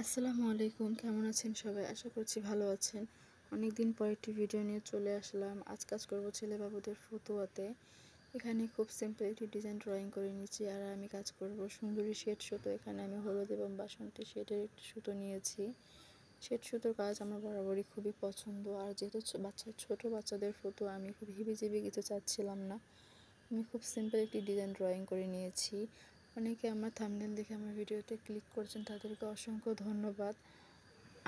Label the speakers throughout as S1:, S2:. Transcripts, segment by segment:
S1: আসসালামু আলাইকুম, কেমন আছেন সবাই? আশা করছি ভালো আছেন। অনেক দিন পর একটি ভিডিও নিয়ে চলে আসলাম। আজ কাজ করব ছেলে বাবুদের ফতুয়াতে। এখানে খুব সিম্পল একটি ডিজাইন ড্রয়িং করে নিচ্ছি আর আমি কাজ করব সুন্দরী শেড সুতো। এখানে আমি হলুদ এবং বাসন্তী শেডের একটি সুতো নিয়েছি। শেড সুতোর কাজ আমার বরাবরই খুবই পছন্দ। আর যেহেতু ছোট বাচ্চাদের ফটো, আমি খুব হিবিজিবি কিছু চাচ্ছিলাম না। আমি খুব সিম্পল একটি ডিজাইন ড্রয়িং করে নিয়েছি। অনেকে আমার থাম্বনেল দেখে আমার ভিডিওতে ক্লিক করছেন, তাদেরকে অসংখ্য ধন্যবাদ।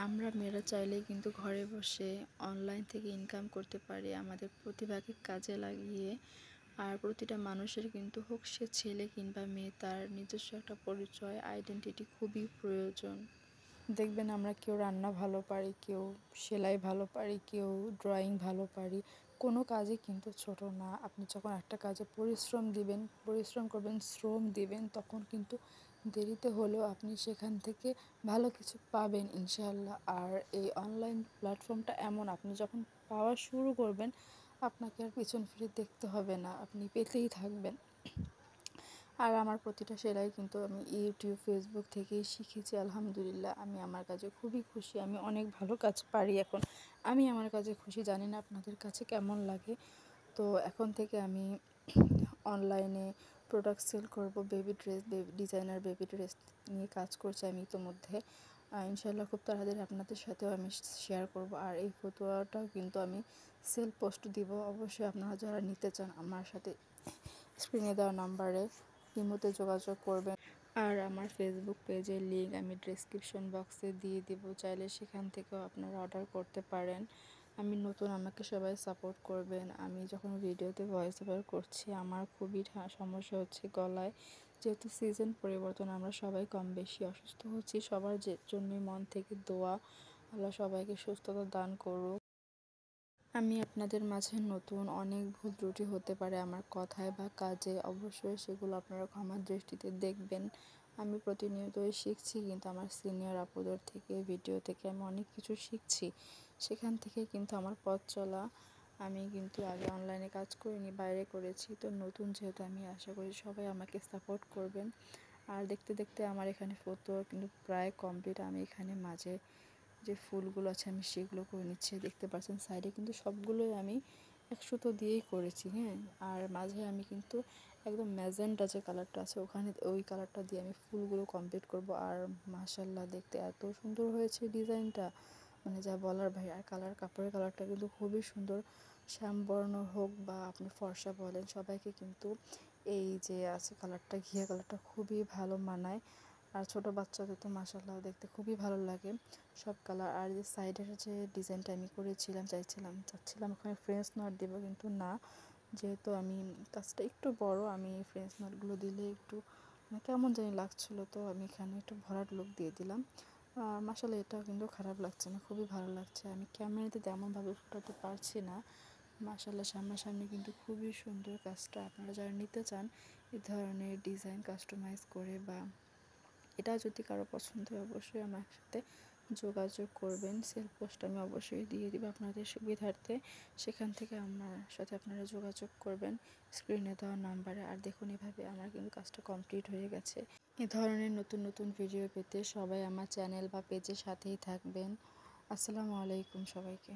S1: আমরা মেয়েরা চাইলেই কিন্তু ঘরে বসে অনলাইন থেকে ইনকাম করতে পারি আমাদের প্রতিভাকে কাজে লাগিয়ে। আর প্রতিটা মানুষের কিন্তু, হোক সে ছেলে কিংবা মেয়ে, তার নিজস্ব একটা পরিচয়, আইডেন্টিটি খুবই প্রয়োজন। দেখবেন আমরা কেউ রান্না ভালো পারি, কেউ সেলাই ভালো পারি, কেউ ড্রয়িং ভালো পারি। কোনো কাজই কিন্তু ছোট না। আপনি যখন একটা কাজে পরিশ্রম করবেন, শ্রম দিবেন, তখন কিন্তু দেরিতে হলেও আপনি সেখান থেকে ভালো কিছু পাবেন ইনশাআল্লাহ। আর এই অনলাইন প্ল্যাটফর্মটা এমন, আপনি যখন পাওয়া শুরু করবেন, আপনাকে আর পিছন ফিরে দেখতে হবে না, আপনি পেতেই থাকবেন। আর আমার প্রতিটা সেলাই কিন্তু আমি ইউটিউব, ফেসবুক থেকেই শিখেছি। আলহামদুলিল্লাহ, আমি আমার কাজে খুবই খুশি। আমি অনেক ভালো কাজ পারি এখন। আমি আমার কাজে খুশি, জানি না আপনাদের কাছে কেমন লাগে। তো এখন থেকে আমি অনলাইনে প্রোডাক্ট সেল করব। ডিজাইনার বেবি ড্রেস নিয়ে কাজ করছি আমি ইতোমধ্যে। ইনশাআল্লাহ খুব তাড়াতাড়ি আপনাদের সাথেও আমি শেয়ার করব। আর এই ফতুয়াটাও কিন্তু আমি সেল পোস্ট দিব। অবশ্যই আপনারা যারা নিতে চান আমার সাথে স্ক্রিনে দেওয়া নাম্বারে ইমোতে যোগাযোগ করবেন। আর আমার ফেসবুক পেজের লিঙ্ক আমি ডেসক্রিপশন বক্সে দিয়ে দিব, চাইলে সেখান থেকেও আপনারা অর্ডার করতে পারেন। আমি নতুন, আমাকে সবাই সাপোর্ট করবেন। আমি যখন ভিডিওতে ভয়েস ওভার করছি, আমার খুবই সমস্যা হচ্ছে গলায়। যেহেতু সিজন পরিবর্তন, আমরা সবাই কম বেশি অসুস্থ হচ্ছি। সবার জন্যই মন থেকে দোয়া, আল্লাহ সবাইকে সুস্থতা দান করুক। আমি আপনাদের মাঝে নতুন, অনেক ভুল ত্রুটি হতে পারে আমার কথায় বা কাজে, অবশ্যই সেগুলো আপনারা ক্ষমার দৃষ্টিতে দেখবেন। আমি প্রতিনিয়তই শিখছি, কিন্তু আমার সিনিয়র আপুদের থেকে, ভিডিও থেকে আমি অনেক কিছু শিখছি। সেখান থেকে কিন্তু আমার পথ চলা। আমি কিন্তু আগে অনলাইনে কাজ করিনি, বাইরে করেছি। তো নতুন যেহেতু, আমি আশা করি সবাই আমাকে সাপোর্ট করবেন। আর দেখতে দেখতে আমার এখানে ফটো কিন্তু প্রায় কমপ্লিট। আমি এখানে মাঝে যে ফুলগুলো আছে আমি সেগুলো করে নিচ্ছি। দেখতে পাচ্ছেন সাইডে কিন্তু সবগুলোই আমি এক সুতো দিয়েই করেছি। হ্যাঁ, আর মাঝে আমি কিন্তু একদম ম্যাজেন্টা যে কালারটা আছে, ওই কালারটা দিয়ে আমি ফুলগুলো কমপ্লিট করব। আর মাশাআল্লাহ, দেখতে এত সুন্দর হয়েছে ডিজাইনটা, মানে যা বলার ভাই। আর কাপড়ের কালারটা কিন্তু খুবই সুন্দর। শ্যামবর্ণ হোক বা আপনি ফর্সা বলেন, সবাইকে কিন্তু এই যে আছে কালারটা, ঘিয়া কালারটা খুবই ভালো মানায়। আর ছোটো বাচ্চাদের তো মাশাআল্লাহ দেখতে খুবই ভালো লাগে সব কালার। আর যে সাইডের যে ডিজাইনটা আমি করেছিলাম, চাচ্ছিলাম ওখানে ফ্রেঞ্চ নট দেব, কিন্তু না, যেহেতু আমি কাজটা একটু বড়, আমি ফ্রেঞ্চ নটগুলো দিলে একটু কেমন জানি লাগছিলো, তো আমি এখানে একটু ভরাট লুক দিয়ে দিলাম। মাশাআল্লাহ, এটাও কিন্তু খারাপ লাগছে না, খুবই ভালো লাগছে। আমি ক্যামেরাতে তেমনভাবে ফুটাতে পারছি না। মাশাআল্লাহ, সামনাসামনি কিন্তু খুবই সুন্দর কাজটা। আপনারা যারা নিতে চান এই ধরনের ডিজাইন কাস্টমাইজ করে, বা এটা যদি কারো পছন্দ হয়, অবশ্যই আমার সাথে যোগাযোগ করবেন। সেল পোস্ট আমি অবশ্যই দিয়ে দিব আপনাদের সুবিধার্থে। সেখান থেকে আমার সাথে আপনারা যোগাযোগ করবেন স্ক্রিনে দেওয়া নাম্বারে। আর দেখুন, এভাবে আমার কিন্তু কাজটা কমপ্লিট হয়ে গেছে। এ ধরনের নতুন নতুন ভিডিও পেতে সবাই আমার চ্যানেল বা পেজের সাথেই থাকবেন। আসসালামু আলাইকুম সবাইকে।